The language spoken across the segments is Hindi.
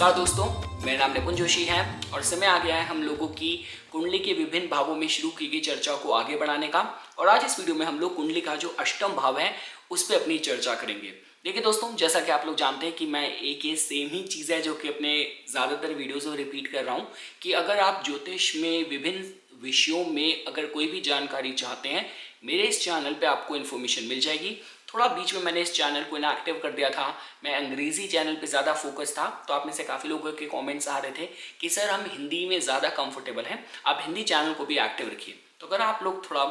नमस्कार दोस्तों, मेरा नाम निपुन जोशी है और समय आ गया है हम लोगों की कुंडली के विभिन्न भावों में शुरू की गई चर्चा को आगे बढ़ाने का। और आज इस वीडियो में हम लोग कुंडली का जो अष्टम भाव है उस पर अपनी चर्चा करेंगे। देखिए दोस्तों, जैसा कि आप लोग जानते हैं कि मैं एक ये सेम ही चीज़ है जो कि अपने ज़्यादातर वीडियोज़ में रिपीट कर रहा हूँ कि अगर आप ज्योतिष में विभिन्न विषयों में अगर कोई भी जानकारी चाहते हैं, मेरे इस चैनल पे आपको इन्फॉर्मेशन मिल जाएगी। थोड़ा बीच में मैंने इस चैनल को इनएक्टिव कर दिया था, मैं अंग्रेज़ी चैनल पे ज़्यादा फोकस था, तो आप में से काफ़ी लोगों के कमेंट्स आ रहे थे कि सर हम हिंदी में ज़्यादा कंफर्टेबल हैं, आप हिंदी चैनल को भी एक्टिव रखिए। तो अगर आप लोग थोड़ा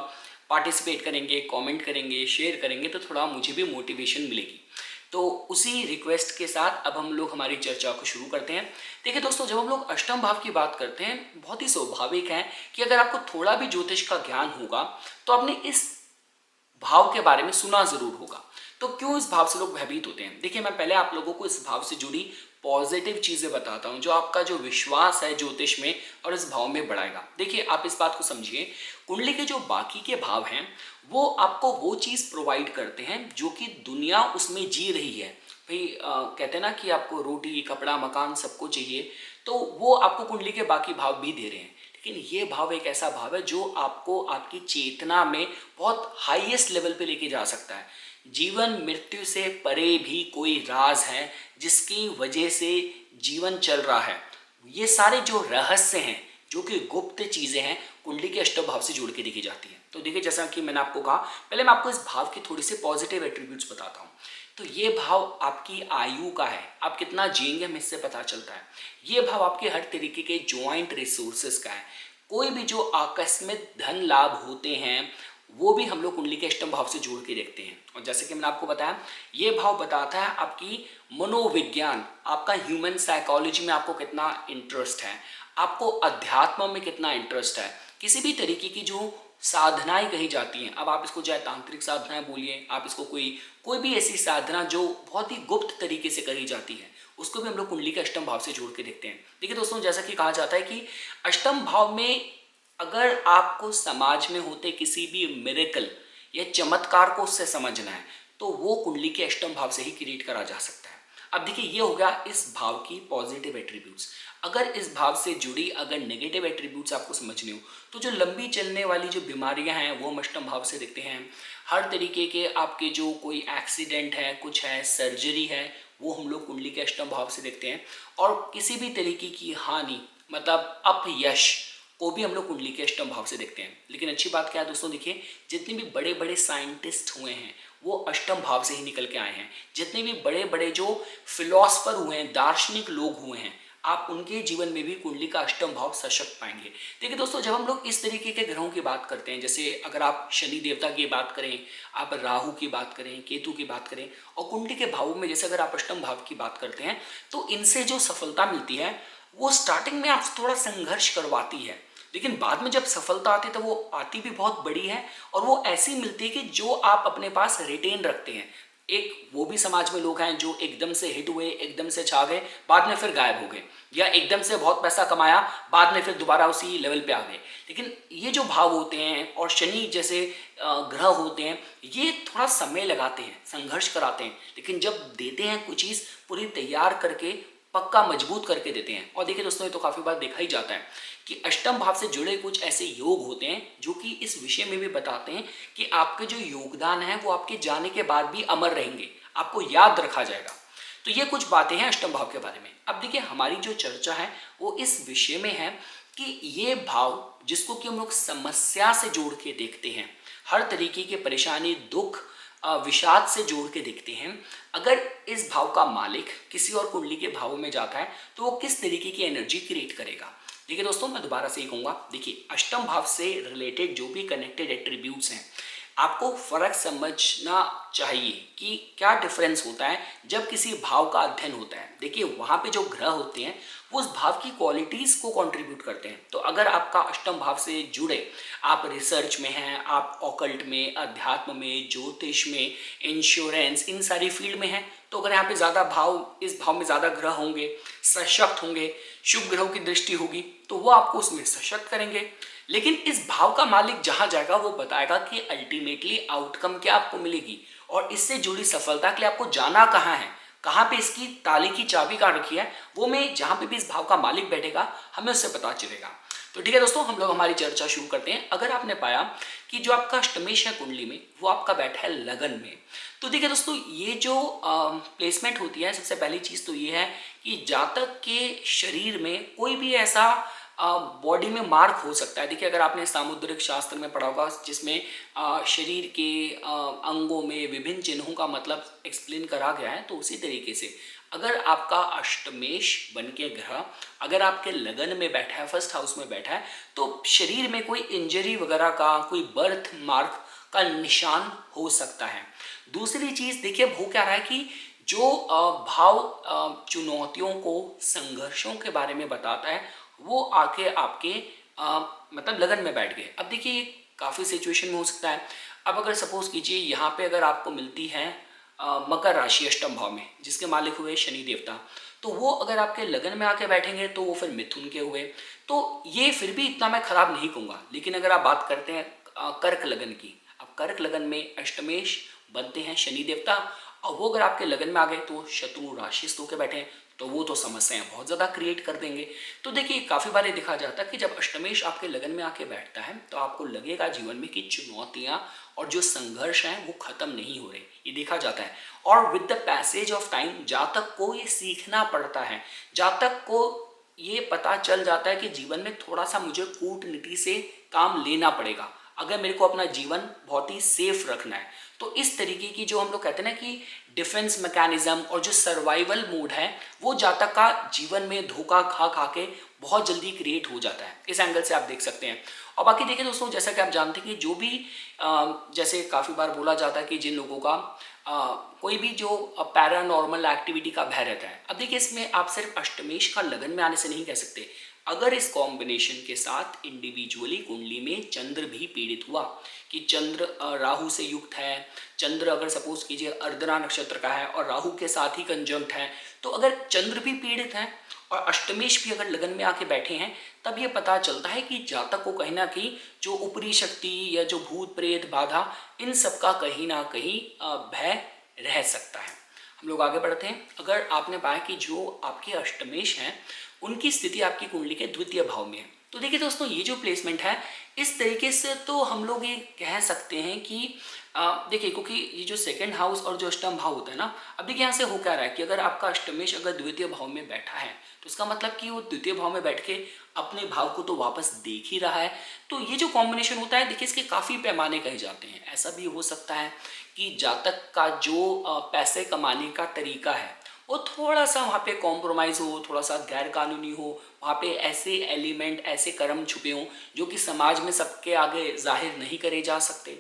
पार्टिसिपेट करेंगे, कमेंट करेंगे, शेयर करेंगे तो थोड़ा मुझे भी मोटिवेशन मिलेगी। तो उसी रिक्वेस्ट के साथ अब हम लोग हमारी चर्चा को शुरू करते हैं। देखिए दोस्तों, जब हम लोग अष्टम भाव की बात करते हैं, बहुत ही स्वाभाविक है कि अगर आपको थोड़ा भी ज्योतिष का ज्ञान होगा तो आपने इस भाव के बारे में सुना जरूर होगा। तो क्यों इस भाव से लोग भयभीत होते हैं? देखिए, मैं पहले आप लोगों को इस भाव से जुड़ी पॉजिटिव चीजें बताता हूं जो आपका जो विश्वास है ज्योतिष में और इस भाव में बढ़ाएगा। देखिए, आप इस बात को समझिए, कुंडली के जो बाकी के भाव हैं वो आपको वो चीज प्रोवाइड करते हैं जो कि दुनिया उसमें जी रही है। भाई कहते हैं ना कि आपको रोटी, कपड़ा, मकान सबको चाहिए, तो वो आपको कुंडली के बाकी भाव भी दे रहे हैं। लेकिन ये भाव एक ऐसा भाव है जो आपको आपकी चेतना में बहुत हाईएस्ट लेवल पे लेके जा सकता है। जीवन मृत्यु से परे भी कोई राज है जिसकी वजह से जीवन चल रहा है। ये सारे जो रहस्य हैं, जो कि गुप्त चीजें हैं, कुंडली के अष्टम भाव से जुड़ के देखी जाती है। तो देखिए, जैसा कि मैंने आपको कहा, पहले मैं आपको इस भाव की थोड़ी सी पॉजिटिव एट्रीब्यूट्स बताता हूँ। तो ये भाव आपकी आयु का है, आप कितना जिएंगे हमें इससे पता चलता है। ये भाव आपके हर तरीके के ज्वाइंट रिसोर्सेस का है। कोई भी जो आकस्मिक धन लाभ होते हैं वो भी हम लोग कुंडली के अष्टम भाव से जोड़ के देखते हैं। और जैसे कि मैंने आपको बताया, ये भाव बताता है आपकी मनोविज्ञान, आपका ह्यूमन साइकोलॉजी में आपको कितना इंटरेस्ट है, आपको अध्यात्म में कितना इंटरेस्ट है। किसी भी तरीके की जो साधनाएं कही जाती हैं, अब आप इसको चाहे तांत्रिक साधनाएं बोलिए, आप इसको कोई भी ऐसी साधना जो बहुत ही गुप्त तरीके से करी जाती है, उसको भी हम लोग कुंडली के अष्टम भाव से जोड़ के देखते हैं। देखिए दोस्तों, जैसा कि कहा जाता है कि अष्टम भाव में अगर आपको समाज में होते किसी भी मिरेकल या चमत्कार को उससे समझना है तो वो कुंडली के अष्टम भाव से ही क्रिएट करा जा सकता है। अब देखिए, ये हो गया इस भाव की पॉजिटिव एट्रीब्यूट्स। अगर इस भाव से जुड़ी अगर नेगेटिव एट्रीब्यूट्स आपको समझने हो तो जो लंबी चलने वाली जो बीमारियां हैं वो हम अष्टम भाव से देखते हैं। हर तरीके के आपके जो कोई एक्सीडेंट है, कुछ है, सर्जरी है, वो हम लोग कुंडली के अष्टम भाव से देखते हैं। और किसी भी तरीके की हानि, मतलब अपयश को भी हम लोग कुंडली के अष्टम भाव से देखते हैं। लेकिन अच्छी बात क्या है दोस्तों, देखिए, जितने भी बड़े बड़े साइंटिस्ट हुए हैं वो अष्टम भाव से ही निकल के आए हैं। जितने भी बड़े बड़े जो फिलोसफर हुए हैं, दार्शनिक लोग हुए हैं, आप उनके जीवन में भी कुंडली का अष्टम भाव सशक्त पाएंगे। देखिए दोस्तों, जब हम लोग इस तरीके के ग्रहों की बात करते हैं, जैसे अगर आप शनि देवता की बात करें, आप राहु की बात करें, केतु की बात करें, और कुंडली के भावों में जैसे अगर आप अष्टम भाव की बात करते हैं, तो इनसे जो सफलता मिलती है वो स्टार्टिंग में आपसे थोड़ा संघर्ष करवाती है, लेकिन बाद में जब सफलता आती है तो वो आती भी बहुत बड़ी है और वो ऐसी मिलती है कि जो आप अपने पास रिटेन रखते हैं। एक वो भी समाज में लोग हैं जो एकदम से हिट हुए, एकदम से छा गए, बाद में फिर गायब हो गए, या एकदम से बहुत पैसा कमाया, बाद में फिर दोबारा उसी लेवल पे आ गए। लेकिन ये जो भाव होते हैं और शनि जैसे ग्रह होते हैं, ये थोड़ा समय लगाते हैं, संघर्ष कराते हैं, लेकिन जब देते हैं कुछ चीज़ पूरी तैयार करके, पक्का मजबूत करके देते हैं। और देखिए दोस्तों, ये तो काफ़ी बार देखा ही जाता है कि अष्टम भाव से जुड़े कुछ ऐसे योग होते हैं जो कि इस विषय में भी बताते हैं कि आपके जो योगदान है वो आपके जाने के बाद भी अमर रहेंगे, आपको याद रखा जाएगा। तो ये कुछ बातें हैं अष्टम भाव के बारे में। अब देखिए, हमारी जो चर्चा है वो इस विषय में है कि ये भाव जिसको कि हम लोग समस्या से जोड़ के देखते हैं, हर तरीके की परेशानी, दुख, विषाद से जोड़ के देखते हैं, अगर इस भाव का मालिक किसी और कुंडली के भावों में जाता है तो वो किस तरीके की एनर्जी क्रिएट करेगा। देखिए दोस्तों, मैं दोबारा से ही कहूँगा, देखिए, अष्टम भाव से रिलेटेड जो भी कनेक्टेड एट्रीब्यूट्स हैं, आपको फर्क समझना चाहिए कि क्या डिफरेंस होता है जब किसी भाव का अध्ययन होता है। देखिए, वहाँ पे जो ग्रह होते हैं वो उस भाव की क्वालिटीज़ को कंट्रीब्यूट करते हैं। तो अगर आपका अष्टम भाव से जुड़े, आप रिसर्च में हैं, आप ऑकल्ट में, अध्यात्म में, ज्योतिष में, इंश्योरेंस, इन सारी फील्ड में हैं, तो अगर यहाँ पे ज़्यादा भाव, इस भाव में ज़्यादा ग्रह होंगे, सशक्त होंगे, शुभ ग्रहों की दृष्टि होगी, तो वो आपको उसमें सशक्त करेंगे। लेकिन इस भाव का मालिक जहां जाएगा वो बताएगा कि अल्टीमेटली आउटकम क्या आपको मिलेगी और इससे जुड़ी सफलता के लिए आपको जाना कहाँ है, कहाँ पे इसकी ताले की चाबी कहाँ रखी है, वो मैं जहाँ पे भी इस भाव का मालिक बैठेगा हमें उससे पता चलेगा। तो ठीक है दोस्तों, हम लोग हमारी चर्चा शुरू करते हैं। अगर आपने पाया कि जो आपका अष्टमेश है कुंडली में वो आपका बैठा है लगन में, तो देखिए दोस्तों, ये जो प्लेसमेंट होती है, सबसे पहली चीज़ तो ये है कि जातक के शरीर में कोई भी ऐसा बॉडी में मार्क हो सकता है। देखिए, अगर आपने सामुद्रिक शास्त्र में पढ़ा होगा जिसमें शरीर के अंगों में विभिन्न चिन्हों का मतलब एक्सप्लेन करा गया है, तो उसी तरीके से अगर आपका अष्टमेश बन के ग्रह अगर आपके लगन में बैठा है, फर्स्ट हाउस में बैठा है, तो शरीर में कोई इंजरी वगैरह का, कोई बर्थ मार्क का निशान हो सकता है। दूसरी चीज़ देखिए, हो क्या रहा है कि जो भाव चुनौतियों को, संघर्षों के बारे में बताता है, वो आके आपके मतलब लगन में बैठ गए। अब देखिए, ये काफ़ी सिचुएशन में हो सकता है। अब अगर सपोज कीजिए यहाँ पे अगर आपको मिलती है मकर राशि अष्टम भाव में, जिसके मालिक हुए शनि देवता, तो वो अगर आपके लगन में आके बैठेंगे तो वो फिर मिथुन के हुए। तो ये फिर भी इतना मैं खराब नहीं कहूँगा। लेकिन अगर आप बात करते हैं कर्क लगन की, अब कर्क लगन में अष्टमेश बनते हैं शनि देवता, और वो अगर आपके लगन में आ गए तो शत्रु राशि होकर बैठे हैं, तो वो तो समस्याएं बहुत ज़्यादा क्रिएट कर देंगे। तो देखिए, काफ़ी बार ये देखा जाता है कि जब अष्टमेश आपके लगन में आके बैठता है तो आपको लगेगा जीवन में कि चुनौतियां और जो संघर्ष हैं वो खत्म नहीं हो रहे, ये देखा जाता है। और with the passage of time जातक को ये सीखना पड़ता है, जातक को ये पता चल जाता है कि जीवन में थोड़ा सा मुझे कूटनीति से काम लेना पड़ेगा अगर मेरे को अपना जीवन बहुत ही सेफ रखना है। तो इस तरीके की जो हम लोग कहते हैं ना कि डिफेंस मैकेनिज्म और जो सर्वाइवल मोड है, वो जातक का जीवन में धोखा खा खा के बहुत जल्दी क्रिएट हो जाता है। इस एंगल से आप देख सकते हैं। और बाकी देखिए दोस्तों, जैसा कि आप जानते हैं कि जो भी जैसे काफ़ी बार बोला जाता है कि जिन लोगों का कोई भी जो पैरानॉर्मल एक्टिविटी का भय रहता है, अब देखिए इसमें आप सिर्फ अष्टमेश का लगन में आने से नहीं कह सकते। अगर इस कॉम्बिनेशन के साथ इंडिविजुअली कुंडली में चंद्र भी पीड़ित हुआ कि चंद्र राहु से युक्त है, चंद्र अगर सपोज कीजिए अर्धना नक्षत्र का है और राहु के साथ ही कंजंक्ट है, तो अगर चंद्र भी पीड़ित है और अष्टमेश भी अगर लगन में आके बैठे हैं, तब ये पता चलता है कि जातक को कहीं ना कहीं जो ऊपरी शक्ति या जो भूत प्रेत बाधा, इन सब का कहीं ना कहीं भय रह सकता है। हम लोग आगे बढ़ते हैं। अगर आपने पाया कि जो आपके अष्टमेश हैं उनकी स्थिति आपकी कुंडली के द्वितीय भाव में है, तो देखिए दोस्तों, ये जो प्लेसमेंट है इस तरीके से तो हम लोग ये कह सकते हैं कि देखिए, क्योंकि ये जो सेकंड हाउस और जो अष्टम भाव होता है ना, अब देखिए यहाँ से हो क्या रहा है कि अगर आपका अष्टमेश अगर द्वितीय भाव में बैठा है, तो इसका मतलब कि वो द्वितीय भाव में बैठ के अपने भाव को तो वापस देख ही रहा है। तो ये जो कॉम्बिनेशन होता है, देखिए इसके काफ़ी पैमाने कहे जाते हैं। ऐसा भी हो सकता है कि जातक का जो पैसे कमाने का तरीका है वो थोड़ा सा वहाँ पे कॉम्प्रोमाइज़ हो, थोड़ा सा गैर कानूनी हो, वहाँ पे ऐसे एलिमेंट, ऐसे कर्म छुपे हों जो कि समाज में सबके आगे जाहिर नहीं करे जा सकते।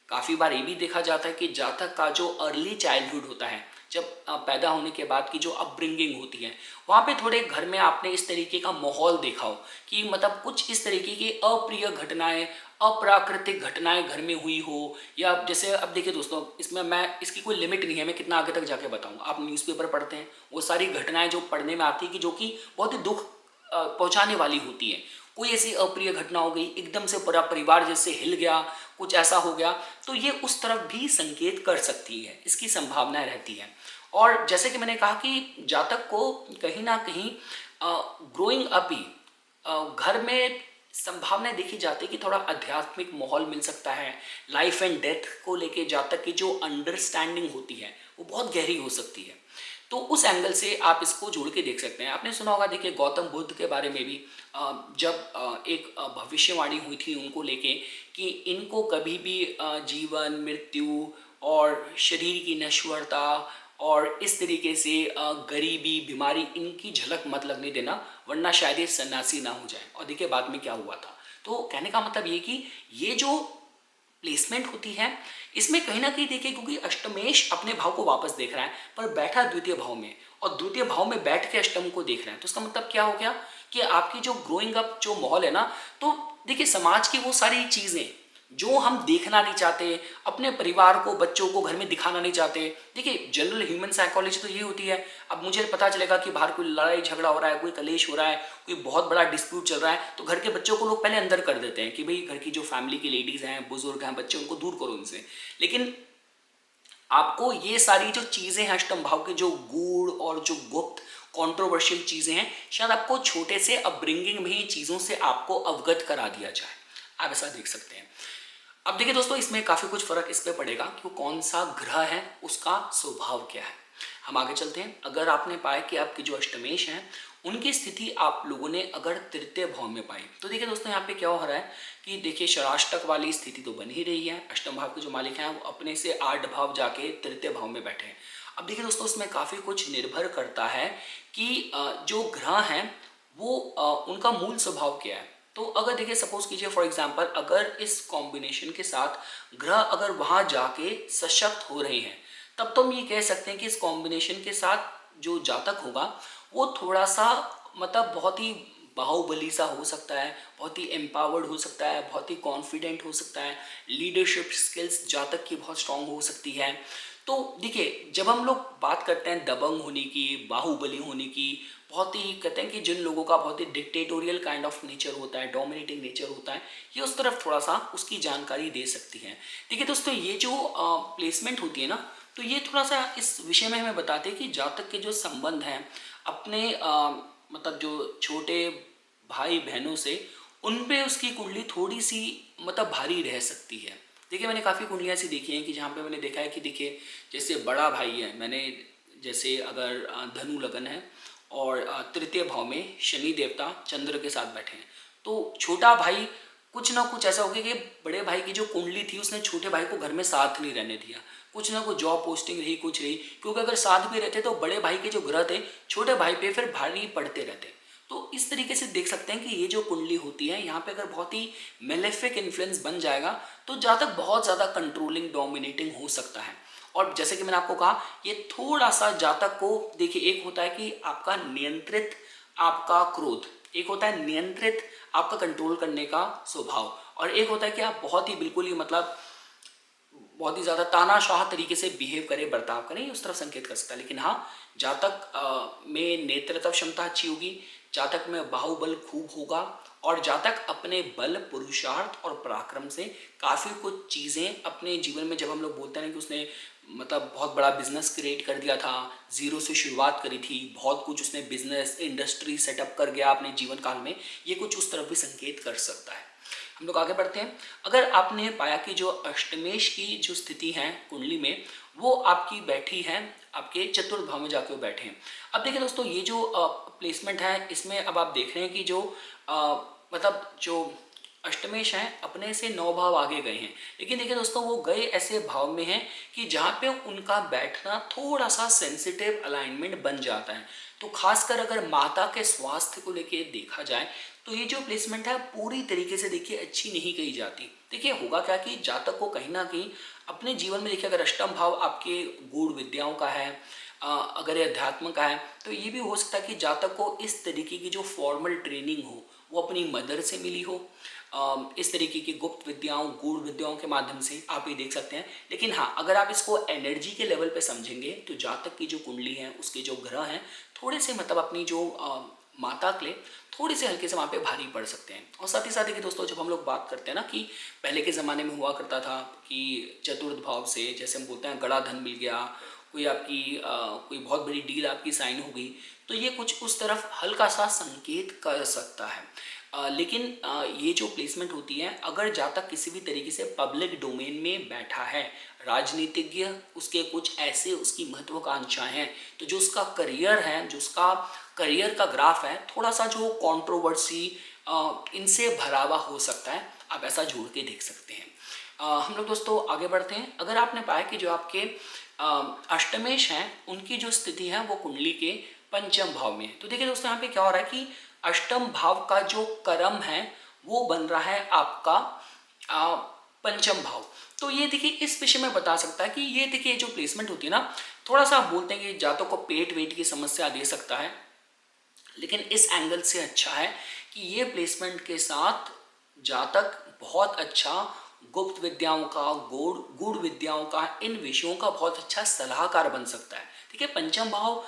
काफ़ी बार ये भी देखा जाता है कि जातक का जो अर्ली चाइल्डहुड होता है, जब पैदा होने के बाद की जो अपब्रिंगिंग होती है, वहाँ पे थोड़े घर में आपने इस तरीके का माहौल देखा हो कि मतलब कुछ इस तरीके की अप्रिय घटनाएं, अप्राकृतिक घटनाएं घर में हुई हो। या जैसे अब देखिए दोस्तों, इसमें मैं इसकी कोई लिमिट नहीं है, मैं कितना आगे तक जाके बताऊँ। आप न्यूज़पेपर पढ़ते हैं, वो सारी घटनाएं जो पढ़ने में आती है कि जो कि बहुत ही दुख पहुँचाने वाली होती है। कोई ऐसी अप्रिय घटना हो गई, एकदम से पूरा परिवार जैसे हिल गया, कुछ ऐसा हो गया, तो ये उस तरफ भी संकेत कर सकती है, इसकी संभावनाएं रहती है। और जैसे कि मैंने कहा कि जातक को कहीं ना कहीं ग्रोइंग अप ही घर में संभावनाएं देखी जाती है कि थोड़ा आध्यात्मिक माहौल मिल सकता है। लाइफ एंड डेथ को लेके जातक की जो अंडरस्टैंडिंग होती है वो बहुत गहरी हो सकती है। तो उस एंगल से आप इसको जोड़ के देख सकते हैं। आपने सुना होगा, देखिए गौतम बुद्ध के बारे में भी जब एक भविष्यवाणी हुई थी उनको लेके कि इनको कभी भी जीवन, मृत्यु और शरीर की नश्वरता और इस तरीके से गरीबी, बीमारी, इनकी झलक मत लगने देना, वरना शायद ये सन्यासी ना हो जाए। और देखिए बाद में क्या हुआ था। तो कहने का मतलब ये कि ये जो प्लेसमेंट होती है इसमें कहीं ना कहीं देखिए, क्योंकि अष्टमेश अपने भाव को वापस देख रहा है पर बैठा द्वितीय भाव में, और द्वितीय भाव में बैठ के अष्टम को देख रहे हैं, तो इसका मतलब क्या हो गया कि आपकी जो ग्रोइंग अप जो माहौल है ना, तो देखिए समाज की वो सारी चीज़ें जो हम देखना नहीं चाहते, अपने परिवार को, बच्चों को घर में दिखाना नहीं चाहते। देखिए जनरल ह्यूमन साइकोलॉजी तो ये होती है, अब मुझे पता चलेगा कि बाहर कोई लड़ाई झगड़ा हो रहा है, कोई कलेश हो रहा है, कोई बहुत बड़ा डिस्प्यूट चल रहा है, तो घर के बच्चों को लोग पहले अंदर कर देते हैं कि भाई घर की जो फैमिली की लेडीज़ हैं, बुजुर्ग हैं, बच्चे, उनको दूर करो इनसे। लेकिन आपको ये सारी जो चीजें हैं अष्टम भाव के, जो गूढ़ और जो गुप्त कंट्रोवर्शियल चीजें हैं, शायद आपको छोटे से अपब्रिंगिंग में ही चीजों से आपको अवगत करा दिया जाए। आप ऐसा देख सकते हैं। अब देखिए दोस्तों, इसमें काफी कुछ फर्क इस पे पड़ेगा कि वो कौन सा ग्रह है, उसका स्वभाव क्या है। हम आगे चलते हैं। अगर आपने पाया कि आपके जो अष्टमेश हैं उनकी स्थिति आप लोगों ने अगर तृतीय भाव में पाई, तो देखिए दोस्तों यहाँ पे क्या हो रहा है कि देखिए षराष्टक वाली स्थिति तो बन ही रही है। अष्टम भाव के जो मालिक हैं वो अपने से 8 भाव जाके तृतीय भाव में बैठे हैं। अब देखिए दोस्तों, इसमें काफी कुछ निर्भर करता है कि जो ग्रह हैं वो उनका मूल स्वभाव क्या है। तो अगर देखिए सपोज कीजिए फॉर एग्जांपल, अगर इस कॉम्बिनेशन के साथ ग्रह अगर वहां जाके सशक्त हो रहे हैं, तब तो हम ये कह सकते हैं कि इस कॉम्बिनेशन के साथ जो जातक होगा वो थोड़ा सा मतलब बहुत ही बाहुबली सा हो सकता है, बहुत ही एम्पावर्ड हो सकता है, बहुत ही कॉन्फिडेंट हो सकता है, लीडरशिप स्किल्स जातक की बहुत स्ट्रांग हो सकती है। तो देखिए, जब हम लोग बात करते हैं दबंग होने की, बाहुबली होने की, बहुत ही कहते हैं कि जिन लोगों का बहुत ही डिक्टेटोरियल काइंड ऑफ नेचर होता है, डोमिनेटिंग नेचर होता है, ये उस तरफ थोड़ा सा उसकी जानकारी दे सकती है। देखिए दोस्तों, ये जो प्लेसमेंट होती है ना, तो ये थोड़ा सा इस विषय में हमें बताते हैं कि जातक के जो संबंध हैं अपने मतलब जो छोटे भाई बहनों से, उन पे उसकी कुंडली थोड़ी सी मतलब भारी रह सकती है। देखिए, मैंने काफ़ी कुंडलियाँ ऐसी देखी हैं कि जहाँ पे मैंने देखा है कि देखिए जैसे बड़ा भाई है, मैंने जैसे अगर धनु लगन है और तृतीय भाव में शनि देवता चंद्र के साथ बैठे हैं, तो छोटा भाई कुछ ना कुछ ऐसा हो गया कि बड़े भाई की जो कुंडली थी उसने छोटे भाई को घर में साथ नहीं रहने दिया। कुछ ना कुछ जॉब पोस्टिंग रही, कुछ रही, क्योंकि अगर साथ भी रहते तो बड़े भाई के जो ग्रह थे छोटे भाई पे फिर भारी पड़ते रहते। तो इस तरीके से देख सकते हैं कि ये जो कुंडली होती है, यहाँ पे अगर बहुत ही मेलेफिक इन्फ्लुएंस बन जाएगा तो जातक बहुत ज़्यादा कंट्रोलिंग, डोमिनेटिंग हो सकता है। और जैसे कि मैंने आपको कहा, ये थोड़ा सा जातक को देखिए, एक होता है कि आपका नियंत्रित आपका क्रोध, एक होता है नियंत्रित आपका कंट्रोल करने का स्वभाव, और एक होता है कि आप बहुत ही बिल्कुल ही मतलब बहुत ही ज़्यादा तानाशाह तरीके से बिहेव करें, बर्ताव करें, उस तरफ संकेत कर सकता है। लेकिन हाँ, जातक में नेतृत्व क्षमता अच्छी होगी, जातक में बाहुबल खूब होगा, और जातक अपने बल, पुरुषार्थ और पराक्रम से काफ़ी कुछ चीज़ें अपने जीवन में, जब हम लोग बोलते हैं कि उसने मतलब बहुत बड़ा बिजनेस क्रिएट कर दिया था, जीरो से शुरुआत करी थी, बहुत कुछ उसने बिजनेस इंडस्ट्री सेटअप कर गया अपने जीवन काल में, ये कुछ उस तरफ भी संकेत कर सकता है। हम लोग आगे बढ़ते हैं। अगर आपने पाया कि जो अष्टमेश की जो स्थिति है कुंडली में, वो आपकी बैठी है आपके चतुर्थ भाव में जाके वो बैठे हैं। अब देखिए दोस्तों, ये जो प्लेसमेंट है, इसमें अब आप देख रहे हैं कि जो मतलब जो अष्टमेश हैं अपने से 9 भाव आगे गए हैं, लेकिन देखिए दोस्तों, वो गए ऐसे भाव में हैं कि जहाँ पे उनका बैठना थोड़ा सा सेंसिटिव अलाइनमेंट बन जाता है। तो खासकर अगर माता के स्वास्थ्य को लेके देखा जाए, तो ये जो प्लेसमेंट है पूरी तरीके से देखिए अच्छी नहीं कही जाती। देखिए, होगा क्या कि जातक को कहीं ना कहीं अपने जीवन में देखिए, अगर अष्टम भाव आपके गूढ़ विद्याओं का है, अगर ये अध्यात्म का है, तो ये भी हो सकता है कि जातक को इस तरीके की जो फॉर्मल ट्रेनिंग हो वो अपनी मदर से मिली हो, इस तरीके की गुप्त विद्याओं, गूढ़ विद्याओं के माध्यम से आप ये देख सकते हैं। लेकिन हाँ, अगर आप इसको एनर्जी के लेवल पे समझेंगे तो जातक की जो कुंडली है, उसके जो ग्रह हैं, थोड़े से मतलब अपनी जो माता के लिए थोड़ी से हल्के से वहाँ पे भारी पड़ सकते हैं। और साथ ही साथ देखिए दोस्तों, जब हम लोग बात करते हैं ना कि पहले के ज़माने में हुआ करता था कि चतुर्थ भाव से, जैसे हम बोलते हैं गड़ा धन मिल गया, कोई आपकी कोई बहुत बड़ी डील आपकी साइन हो गई, तो ये कुछ उस तरफ हल्का सा संकेत कर सकता है। लेकिन ये जो प्लेसमेंट होती है, अगर जातक किसी भी तरीके से पब्लिक डोमेन में बैठा है, राजनीतिज्ञ, उसके कुछ ऐसे उसकी महत्वाकांक्षाएं हैं, तो जो उसका करियर है, जो उसका करियर का ग्राफ है, थोड़ा सा जो कंट्रोवर्सी इनसे भरा हुआ हो सकता है। आप ऐसा जोड़ के देख सकते हैं। हम लोग दोस्तों आगे बढ़ते हैं। अगर आपने पाया कि जो आपके अष्टमेश हैं उनकी जो स्थिति है वो कुंडली के पंचम भाव में है, तो देखिए दोस्तों, यहाँ पे क्या हो रहा है कि अष्टम भाव का जो कर्म है वो बन रहा है आपका पंचम भाव। तो ये देखिए, इस विषय में बता सकता है कि ये देखिए जो प्लेसमेंट होती है ना, थोड़ा सा आप बोलते हैं कि जातों को पेट वेट की समस्या दे सकता है, लेकिन इस एंगल से अच्छा है कि ये प्लेसमेंट के साथ जातक बहुत अच्छा गुप्त विद्याओं का, गूढ़ विद्याओं का, इन विषयों का बहुत अच्छा सलाहकार बन सकता है। ठीक है, पंचम भाव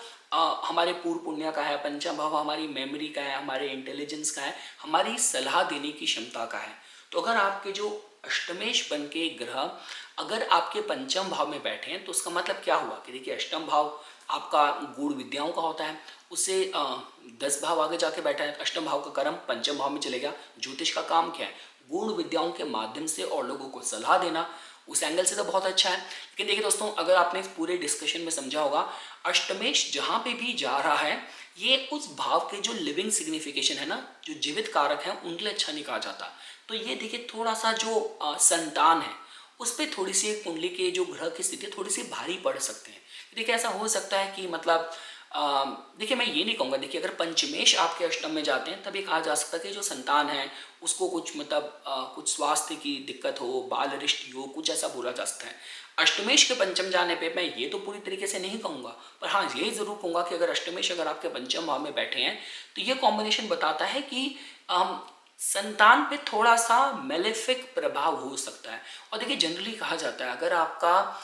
हमारे पूर्व पुण्य का है, पंचम भाव हमारी मेमोरी का है, हमारे इंटेलिजेंस का है, हमारी सलाह देने की क्षमता का है। तो अगर आपके जो अष्टमेश बन के ग्रह अगर आपके पंचम भाव में बैठे हैं तो उसका मतलब क्या हुआ कि देखिए अष्टम भाव आपका गूढ़ विद्याओं का होता है, उससे 10 भाव आगे जाके बैठा है। अष्टम भाव का कर्म पंचम भाव में चले गया। ज्योतिष का काम क्या है? गूढ़ विद्याओं के माध्यम से और लोगों को सलाह देना। उस एंगल से तो बहुत अच्छा है। लेकिन देखिए दोस्तों, अगर आपने इस पूरे डिस्कशन में समझा होगा, अष्टमेश जहाँ पे भी जा रहा है ये उस भाव के जो लिविंग सिग्निफिकेशन है ना, जो जीवित कारक है, उनके लिए अच्छा नहीं कहा जाता। तो ये देखिए थोड़ा सा जो संतान है उस पर थोड़ी सी कुंडली के जो ग्रह की स्थिति थोड़ी सी भारी पड़ सकते हैं। देखिए ऐसा हो सकता है कि मतलब देखिए मैं ये नहीं कहूँगा, देखिए अगर पंचमेश आपके अष्टम में जाते हैं तब ये कहा जा सकता है कि जो संतान है उसको कुछ मतलब कुछ स्वास्थ्य की दिक्कत हो, बाल रिष्ट हो, कुछ ऐसा बोला जा सकता है। अष्टमेश के पंचम जाने पे मैं ये तो पूरी तरीके से नहीं कहूँगा, पर हाँ ये ज़रूर कहूँगा कि अगर अष्टमेश अगर आपके पंचम भाव में बैठे हैं तो ये कॉम्बिनेशन बताता है कि संतान पे थोड़ा सा मेलेफिक प्रभाव हो सकता है। और देखिए जनरली कहा जाता है अगर आपका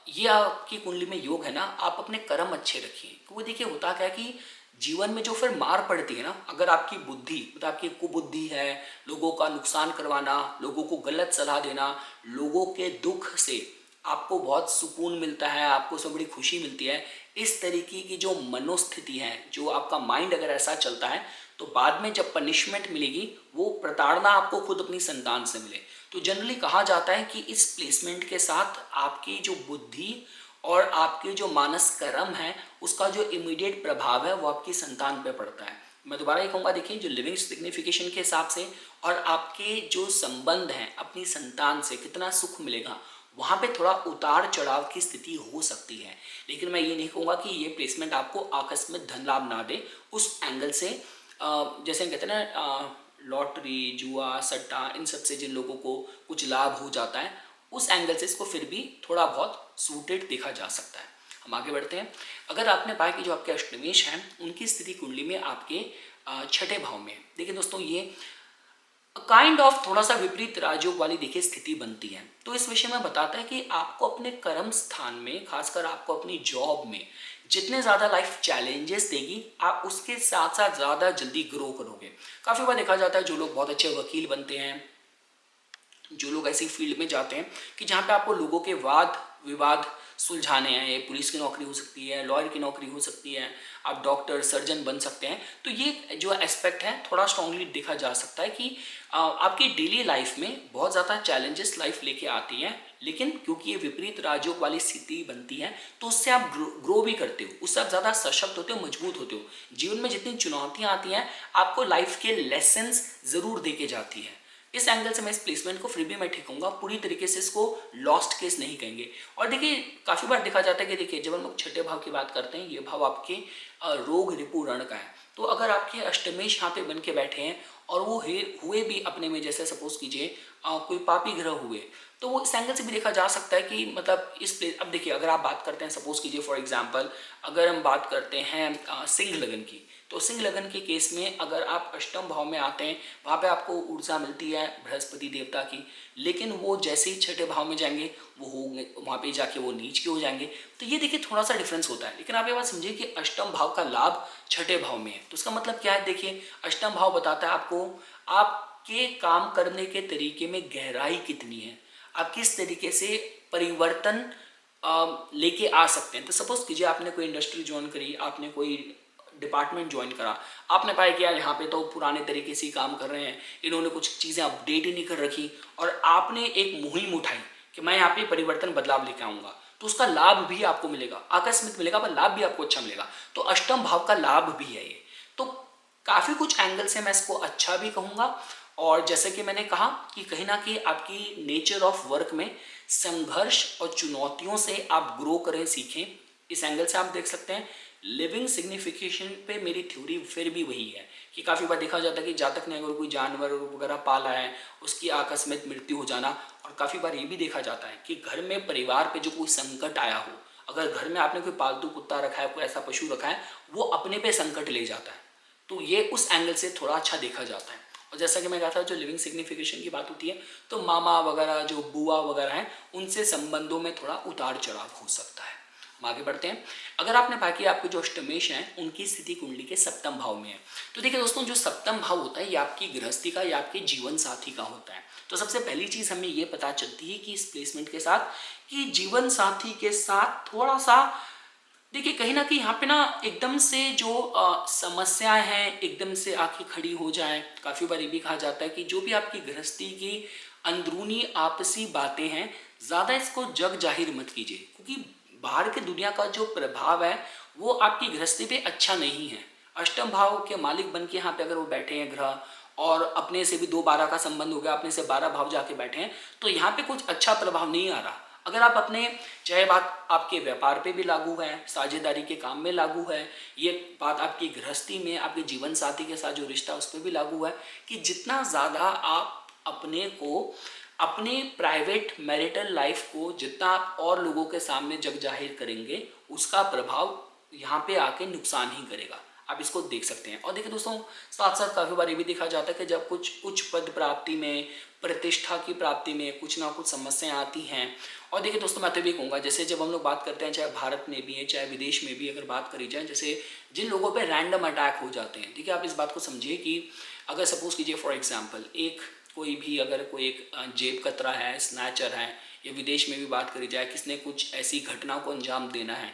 ये आपकी कुंडली में योग है ना, आप अपने कर्म अच्छे रखिए। तो वो देखिए होता क्या है कि जीवन में जो फिर मार पड़ती है ना, अगर आपकी बुद्धि मतलब आपकी कुबुद्धि है, लोगों का नुकसान करवाना, लोगों को गलत सलाह देना, लोगों के दुख से आपको बहुत सुकून मिलता है, आपको उसमें बड़ी खुशी मिलती है, इस तरीके की जो मनोस्थिति है, जो आपका माइंड अगर ऐसा चलता है तो बाद में जब पनिशमेंट मिलेगी वो प्रताड़ना आपको खुद अपनी संतान से मिले। तो जनरली कहा जाता है कि इस प्लेसमेंट के साथ आपकी जो बुद्धि और आपके जो मानस कर्म है उसका जो इमीडिएट प्रभाव है वो आपकी संतान पे पड़ता है। मैं दोबारा ये कहूँगा, देखिए जो लिविंग सिग्निफिकेशन के हिसाब से और आपके जो संबंध हैं अपनी संतान से कितना सुख मिलेगा, वहाँ पे थोड़ा उतार चढ़ाव की स्थिति हो सकती है। लेकिन मैं ये नहीं कहूँगा कि ये प्लेसमेंट आपको आकस्मिक धन लाभ ना दे। उस एंगल से जैसे कहते हैं ना लॉटरी, जुआ, सट्टा, इन सब से जिन लोगों को कुछ लाभ हो जाता है, उस एंगल से इसको फिर भी थोड़ा बहुत सूटेड देखा जा सकता है। हम आगे बढ़ते हैं। अगर आपने पाया कि जो आपके अष्टमेश हैं उनकी स्थिति कुंडली में आपके छठे भाव में है, देखिए दोस्तों ये काइंड ऑफ थोड़ा सा विपरीत राजयोग वाली देखिए स्थिति बनती है। तो इस विषय में बताता है कि आपको अपने कर्म स्थान में, खासकर आपको अपनी जॉब में जितने ज़्यादा लाइफ चैलेंजेस देगी, आप उसके साथ साथ ज़्यादा जल्दी ग्रो करोगे। काफ़ी बार देखा जाता है जो लोग बहुत अच्छे वकील बनते हैं, जो लोग ऐसी फील्ड में जाते हैं कि जहाँ पे आपको लोगों के वाद विवाद सुलझाने हैं, ये पुलिस की नौकरी हो सकती है, लॉयर की नौकरी हो सकती है, आप डॉक्टर सर्जन बन सकते हैं। तो ये जो एस्पेक्ट है थोड़ा स्ट्रांगली देखा जा सकता है कि आपकी डेली लाइफ में बहुत ज़्यादा चैलेंजेस लाइफ लेके आती है, लेकिन क्योंकि ये विपरीत राजयोग वाली स्थिति बनती है तो उससे आप ग्रो भी करते हो, उससे आप ज़्यादा सशक्त होते हो, मजबूत होते हो। जीवन में जितनी चुनौतियाँ आती हैं आपको लाइफ के लेसन्स ज़रूर दे के जाती है। इस एंगल से मैं इस प्लेसमेंट को फिर भी मैं ठीक कहूँगा, पूरी तरीके से इसको लॉस्ट केस नहीं कहेंगे। और देखिए काफ़ी बार देखा जाता है कि देखिए जब हम लोग छठे भाव की बात करते हैं, ये भाव आपके रोग रिपु रण का है। तो अगर आपके अष्टमेश यहाँ पे बन के बैठे हैं और वो हुए भी अपने में, जैसे सपोज कीजिए कोई पापी ग्रह हुए, तो वो इस एंगल से भी देखा जा सकता है कि मतलब इस प्लेस, अब देखिए अगर आप बात करते हैं सपोज कीजिए फॉर एग्जांपल अगर हम बात करते हैं सिंह लगन की, तो सिंह लगन के केस में अगर आप अष्टम भाव में आते हैं वहाँ पे आपको ऊर्जा मिलती है बृहस्पति देवता की, लेकिन वो जैसे ही छठे भाव में जाएंगे वो होंगे वहाँ पे जाके वो नीच के हो जाएंगे। तो ये देखिए थोड़ा सा डिफरेंस होता है। लेकिन आप ये बात समझिए कि अष्टम भाव का लाभ छठे भाव में है, तो उसका मतलब क्या है? देखिए अष्टम भाव बताता है आपको आपके काम करने के तरीके में गहराई कितनी है, आप किस तरीके से परिवर्तन लेके आ सकते हैं। तो सपोज कीजिए आपने कोई इंडस्ट्री ज्वाइन करी, आपने कोई डिपार्टमेंट ज्वाइन करा, आपने पाया कि यार यहाँ पे तो पुराने तरीके से ही काम कर रहे हैं, इन्होंने कुछ चीज़ें अपडेट ही नहीं कर रखी, और आपने एक मुहिम उठाई कि मैं यहाँ पे परिवर्तन बदलाव लेके आऊँगा, तो उसका लाभ भी आपको मिलेगा, आकस्मिक मिलेगा पर लाभ भी आपको अच्छा मिलेगा। तो अष्टम भाव का लाभ भी है ये। तो काफ़ी कुछ एंगल से मैं इसको अच्छा भी कहूँगा। और जैसे कि मैंने कहा कि कहीं ना कहीं आपकी नेचर ऑफ वर्क में संघर्ष और चुनौतियों से आप ग्रो करें, सीखें। इस एंगल से आप देख सकते हैं लिविंग सिग्निफिकेशन पे मेरी थ्योरी फिर भी वही है कि काफ़ी बार देखा जाता है कि जातक ने अगर कोई जानवर वगैरह पाला है उसकी आकस्मिक मृत्यु हो जाना, और काफ़ी बार ये भी देखा जाता है कि घर में परिवार पे जो कोई संकट आया हो, अगर घर में आपने कोई पालतू कुत्ता रखा है, कोई ऐसा पशु रखा है, वो अपने पे संकट ले जाता है। तो ये उस एंगल से थोड़ा अच्छा देखा जाता है। और जैसा कि मैं कहा था जो लिविंग सिग्निफिकेशन की बात होती है तो मामा वगैरह जो बुआ वगैरह हैं उनसे संबंधों में थोड़ा उतार चढ़ाव हो सकता है। हम आगे बढ़ते हैं। अगर आपने पाया कि आपके जो अष्टमेश हैं उनकी स्थिति कुंडली के सप्तम भाव में है, तो देखिए दोस्तों, जो सप्तम भाव होता है ये आपकी गृहस्थी का या आपके जीवन साथी का होता है। तो सबसे पहली चीज हमें ये पता चलती है कि इस प्लेसमेंट के साथ कि जीवन साथी के साथ थोड़ा सा देखिए कहीं ना कहीं यहाँ पे ना एकदम से जो समस्याएं हैं एकदम से आके खड़ी हो जाए। काफ़ी बार ये भी कहा जाता है कि जो भी आपकी गृहस्थी की अंदरूनी आपसी बातें हैं, ज़्यादा इसको जग जाहिर मत कीजिए, क्योंकि बाहर की दुनिया का जो प्रभाव है वो आपकी गृहस्थी पे अच्छा नहीं है। अष्टम भाव के मालिक बन के यहाँ पे अगर वो बैठे हैं ग्रह, और अपने से भी 2-12 का संबंध हो गया, अपने से 12 भाव जाके बैठे हैं, तो यहाँ पे कुछ अच्छा प्रभाव नहीं आ रहा। अगर आप अपने, चाहे बात आपके व्यापार पे भी लागू है, साझेदारी के काम में लागू है, ये बात आपकी गृहस्थी में आपके जीवन साथी के साथ जो रिश्ता उस पर भी लागू है, कि जितना ज़्यादा आप अपने को, अपने प्राइवेट मैरिटल लाइफ को जितना आप और लोगों के सामने जग जाहिर करेंगे, उसका प्रभाव यहाँ पे आके नुकसान ही करेगा। आप इसको देख सकते हैं। और देखिए दोस्तों, साथ साथ काफ़ी बार ये भी देखा जाता है कि जब कुछ उच्च पद प्राप्ति में, प्रतिष्ठा की प्राप्ति में कुछ ना कुछ समस्याएं आती हैं। और देखिए दोस्तों, मैं तो भी कहूँगा, जैसे जब हम लोग बात करते हैं, चाहे भारत में भी है चाहे विदेश में भी अगर बात करी जाए, जैसे जिन लोगों पे रैंडम अटैक हो जाते हैं, ठीक है, आप इस बात को समझिए कि अगर सपोज कीजिए फॉर एग्जाम्पल एक कोई भी, अगर कोई एक जेब कतरा है, स्नैचर है, या विदेश में भी बात करी जाए किसने कुछ ऐसी घटना को अंजाम देना है,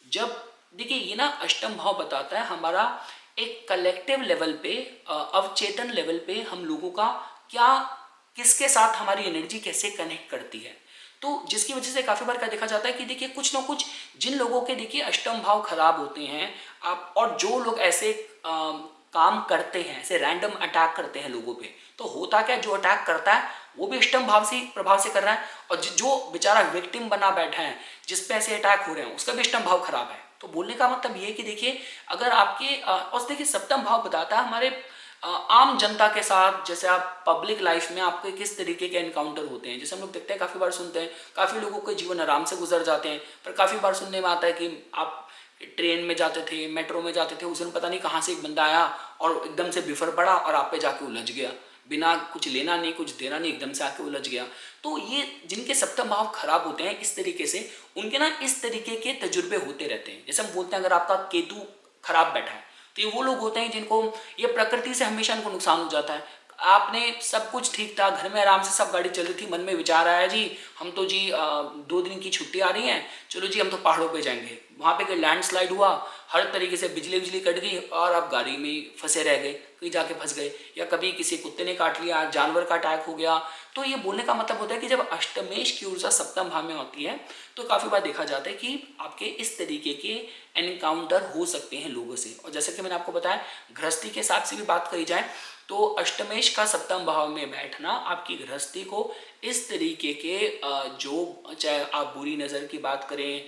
जब देखिए ये ना अष्टम भाव बताता है हमारा एक कलेक्टिव लेवल पे, अवचेतन लेवल पे हम लोगों का क्या, किसके साथ हमारी एनर्जी कैसे कनेक्ट करती है। तो जिसकी वजह से काफ़ी बार क्या देखा जाता है कि देखिए कुछ ना कुछ जिन लोगों के देखिए अष्टम भाव खराब होते हैं, आप, और जो लोग ऐसे काम करते हैं, ऐसे रैंडम अटैक करते हैं लोगों पे, तो होता क्या, जो अटैक करता है वो भी अष्टम भाव से प्रभाव से कर रहा है, और जो बेचारा विक्टिम बना बैठा है जिस पे ऐसे अटैक हो रहे हैं उसका भी अष्टम भाव खराब है। तो बोलने का मतलब ये है कि देखिए अगर आपके और देखिए सप्तम भाव बताता है हमारे आम जनता के साथ, जैसे आप पब्लिक लाइफ में आपके किस तरीके के एनकाउंटर होते हैं। जैसे हम लोग देखते हैं, काफ़ी बार सुनते हैं, काफ़ी लोगों के जीवन आराम से गुजर जाते हैं, पर काफ़ी बार सुनने में आता है कि आप ट्रेन में जाते थे, मेट्रो में जाते थे, उस दिन पता नहीं कहाँ से एक बंदा आया और एकदम से बिफर पड़ा और आप पे जाके उलझ गया, बिना कुछ लेना नहीं कुछ देना नहीं, एकदम से आके उलझ गया। तो ये जिनके सप्तम भाव खराब होते हैं इस तरीके से, उनके ना इस तरीके के तजुर्बे होते रहते हैं। जैसे हम बोलते हैं अगर आपका केतु खराब बैठा है, तो ये वो लोग होते हैं जिनको ये प्रकृति से हमेशा इनको नुकसान हो जाता है। आपने सब कुछ ठीक था, घर में आराम से सब गाड़ी चल रही थी, मन में विचार आया जी हम तो जी 2 दिन की छुट्टी आ रही है, चलो जी हम तो पहाड़ों पे जाएंगे, वहाँ पे लैंडस्लाइड हुआ, हर तरीके से बिजली कट गई और आप गाड़ी में फंसे रह गए, कहीं जाके फंस गए, या कभी किसी कुत्ते ने काट लिया, जानवर का अटैक हो गया। तो ये बोलने का मतलब होता है कि जब अष्टमेश की ऊर्जा सप्तम भाव में होती है तो काफ़ी बार देखा जाता है कि आपके इस तरीके के एनकाउंटर हो सकते हैं लोगों से। और जैसे कि मैंने आपको बताया, गृहस्थी के हिसाब से भी बात करी जाए तो अष्टमेश का सप्तम भाव में बैठना आपकी गृहस्थी को इस तरीके के जो, चाहे आप बुरी नज़र की बात करें,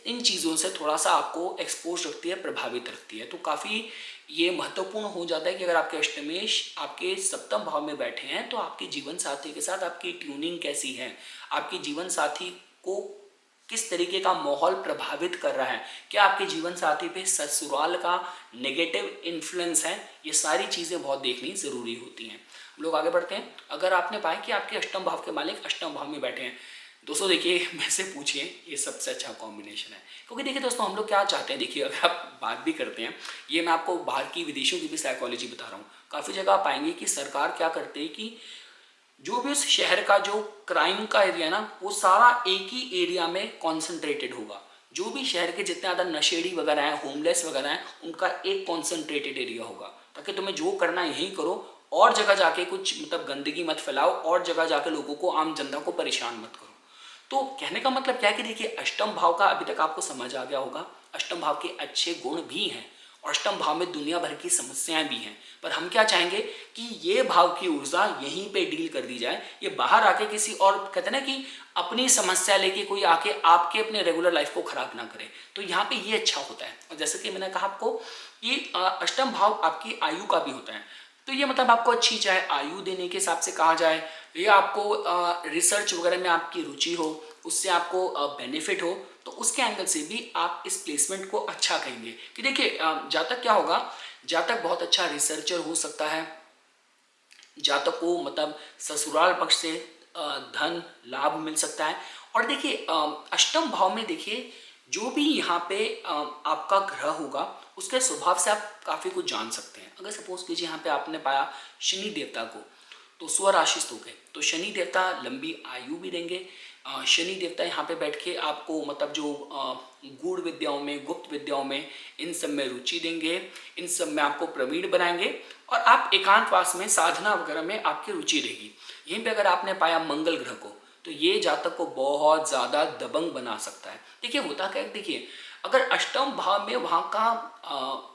इन चीज़ों से थोड़ा सा आपको एक्सपोज रखती है, प्रभावित रखती है। तो काफ़ी ये महत्वपूर्ण हो जाता है कि अगर आपके अष्टमेश आपके सप्तम भाव में बैठे हैं तो आपके जीवन साथी के साथ आपकी ट्यूनिंग कैसी है, आपके जीवन साथी को किस तरीके का माहौल प्रभावित कर रहा है, क्या आपके जीवन साथी पे ससुराल का नेगेटिव इन्फ्लुएंस है, ये सारी चीज़ें बहुत देखनी ज़रूरी होती हैं। लोग आगे बढ़ते हैं। अगर आपने पाया कि आपके अष्टम भाव के मालिक अष्टम भाव में बैठे हैं, दोस्तों देखिए मैं से पूछिए ये सबसे अच्छा कॉम्बिनेशन है। क्योंकि देखिए दोस्तों, हम लोग क्या चाहते हैं, देखिए अगर आप बात भी करते हैं, ये मैं आपको बाहर की विदेशों की भी साइकोलॉजी बता रहा हूँ, काफ़ी जगह आप पाएंगे कि सरकार क्या करती है कि जो भी उस शहर का जो क्राइम का एरिया ना, वो सारा एक ही एरिया में कॉन्सेंट्रेटेड होगा। जो भी शहर के जितने ज़्यादा नशेड़ी वगैरह हैं, होमलेस वगैरह हैं, उनका एक कॉन्सेंट्रेटेड एरिया होगा, ताकि तुम्हें जो करना है यहीं करो, और जगह जाके कुछ मतलब गंदगी मत फैलाओ, और जगह जाके लोगों को, आम जनता को परेशान मत करो। तो कहने का मतलब क्या है कि देखिए अष्टम भाव का अभी तक आपको समझ आ गया होगा, अष्टम भाव के अच्छे गुण भी हैं, और अष्टम भाव में दुनिया भर की समस्याएं भी हैं, पर हम क्या चाहेंगे कि ये भाव की ऊर्जा यहीं पे डील कर दी जाए, ये बाहर आके किसी और, कहते हैं ना कि अपनी समस्या लेके कोई आके आपके अपने रेगुलर लाइफ को खराब ना करे। तो यहाँ पे ये अच्छा होता है। और जैसे कि मैंने कहा आपको कि अष्टम भाव आपकी आयु का भी होता है, तो ये मतलब आपको अच्छी चाहे आयु देने के हिसाब से कहा जाए, या आपको रिसर्च वगैरह में आपकी रुचि हो, उससे आपको बेनिफिट हो, तो उसके एंगल से भी आप इस प्लेसमेंट को अच्छा कहेंगे। कि देखिए जातक क्या होगा, जातक बहुत अच्छा रिसर्चर हो सकता है, जातक को मतलब ससुराल पक्ष से धन लाभ मिल सकता है, और देखिए अष्टम भाव में देखिए जो भी यहाँ पे आपका ग्रह होगा उसके स्वभाव से आप काफ़ी कुछ जान सकते हैं। अगर सपोज कीजिए यहाँ पे आपने पाया शनि देवता को, तो स्वराशिस्त हो गए, तो शनि देवता लंबी आयु भी देंगे। शनि देवता यहाँ पे बैठ के आपको मतलब जो गूढ़ विद्याओं में, गुप्त विद्याओं में, इन सब में रुचि देंगे, इन सब में आपको प्रवीण बनाएंगे और आप एकांतवास में, साधना वगैरह में आपकी रुचि रहेगी। यहीं पे अगर आपने पाया मंगल ग्रह को, तो ये जातक को बहुत ज़्यादा दबंग बना सकता है। देखिए होता क्या है, देखिए अगर अष्टम भाव में वहाँ का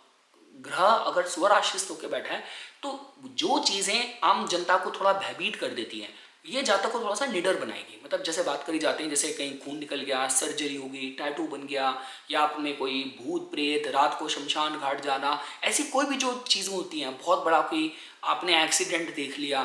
ग्रह अगर स्वराशिस्त होकर बैठा है तो जो चीज़ें आम जनता को थोड़ा भयभीत कर देती हैं, ये जातक को थोड़ा सा निडर बनाएगी। मतलब जैसे बात करी जाती है, जैसे कहीं खून निकल गया, सर्जरी हो गई, टैटू बन गया, या आपने कोई भूत प्रेत, रात को शमशान घाट जाना, ऐसी कोई भी जो चीज़ें होती हैं, बहुत बड़ा कोई आपने एक्सीडेंट देख लिया,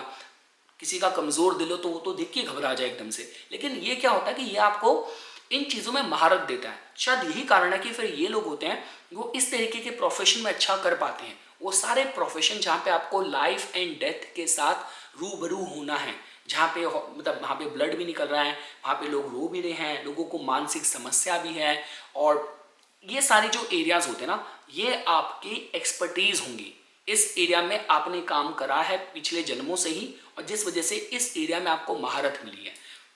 किसी का कमज़ोर दिल हो तो वो तो देख के घबरा जाए एकदम से। लेकिन ये क्या होता है कि ये आपको इन चीज़ों में महारत देता है। शायद यही कारण है कि फिर ये लोग होते हैं वो इस तरीके के प्रोफेशन में अच्छा कर पाते हैं। वो सारे प्रोफेशन जहाँ पे आपको लाइफ एंड डेथ के साथ रूबरू होना है, जहाँ पे मतलब वहाँ पे ब्लड भी निकल रहा है, वहाँ पे लोग रो भी रहे हैं, लोगों को मानसिक समस्या भी है, और ये सारी जो एरियाज होते हैं ना, ये आपकी एक्सपर्टीज होंगी। इस एरिया में आपने काम करा है पिछले जन्मों से ही, और जिस वजह से इस एरिया में आपको महारत मिली है।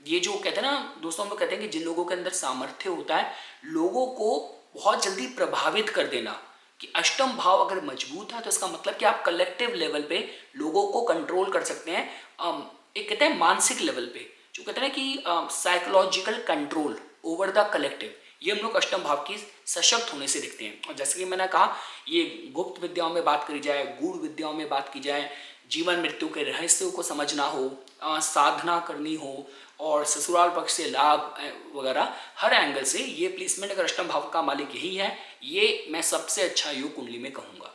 ये जो कहते हैं ना दोस्तों, हम लोग कहते हैं कि जिन लोगों के अंदर सामर्थ्य होता है लोगों को बहुत जल्दी प्रभावित कर देना, कि अष्टम भाव अगर मजबूत है तो इसका मतलब कि आप कलेक्टिव लेवल पे लोगों को कंट्रोल कर सकते हैं। एक कहते हैं मानसिक लेवल पे, जो कहते हैं कि psychological control over the collective, ये हम लोग अष्टम भाव की सशक्त होने से दिखते हैं। और जैसे कि मैंने कहा, ये गुप्त विद्याओं में बात करी जाए, गूढ़ विद्याओं में बात की जाए, जीवन मृत्यु के रहस्यों को समझना हो, साधना करनी हो, और ससुराल पक्ष से लाभ वगैरह, हर एंगल से ये प्लेसमेंट अगर अष्टम भाव का मालिक यही है, ये मैं सबसे अच्छा योग कुंडली में कहूँगा।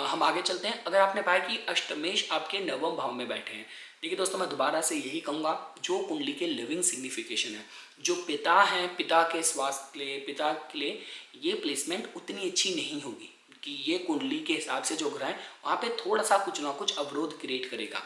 हम आगे चलते हैं। अगर आपने पाया कि अष्टमेश आपके नवम भाव में बैठे हैं, देखिए दोस्तों मैं दोबारा से यही कहूँगा, जो कुंडली के लिविंग सिग्निफिकेशन है, जो पिता हैं, पिता के स्वास्थ्य के लिए, पिता के लिए ये प्लेसमेंट उतनी अच्छी नहीं होगी, कि ये कुंडली के हिसाब से जो ग्रह है वहाँ पे थोड़ा सा कुछ ना कुछ अवरोध क्रिएट करेगा।